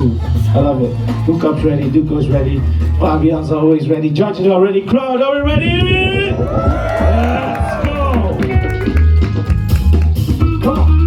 I love it. Duco's ready, Duco's ready, Fabian's always ready, judges are ready, crowd, are we ready? Let's go! Come on!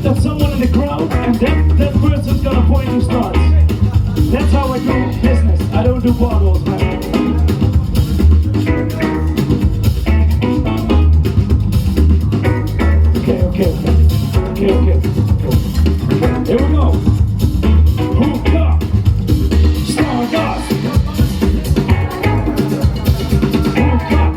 At someone in the crowd, and that person's gonna point who starts. That's how I do business. I don't do bottles, man. Okay. Here we go. Hook up. Stardust. Hook up.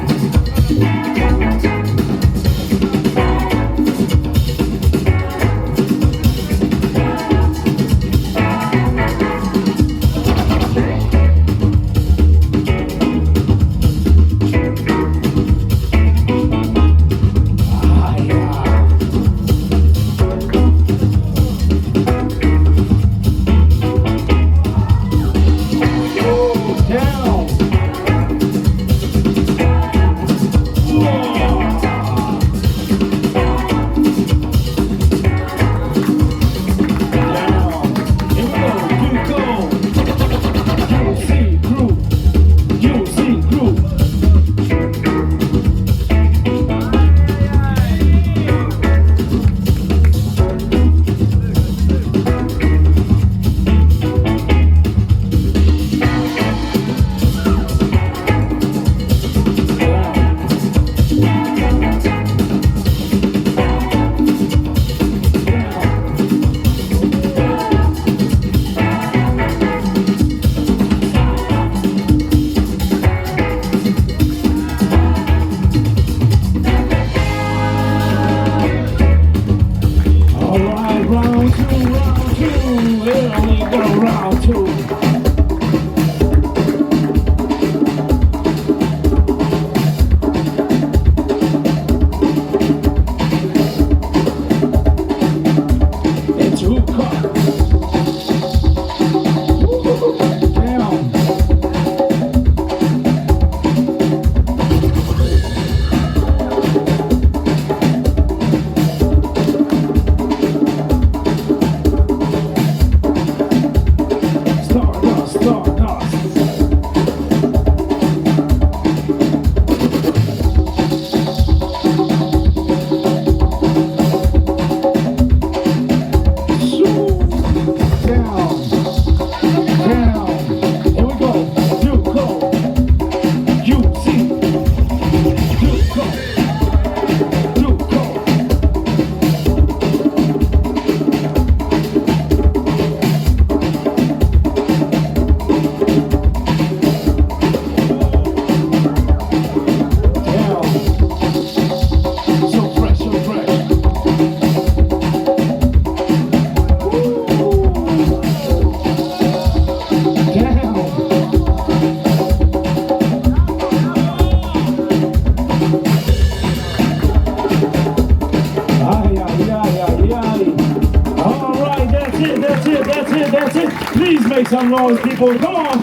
That's it. Please make some noise, people. Come on.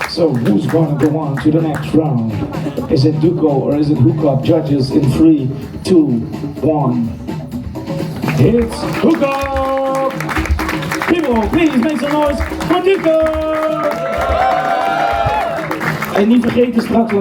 So who's gonna go on to the next round? Is it Duco or is it Hookup? Judges in 3, 2, 1. It's Hookup! People, please make some noise for Duco! En niet vergeten straks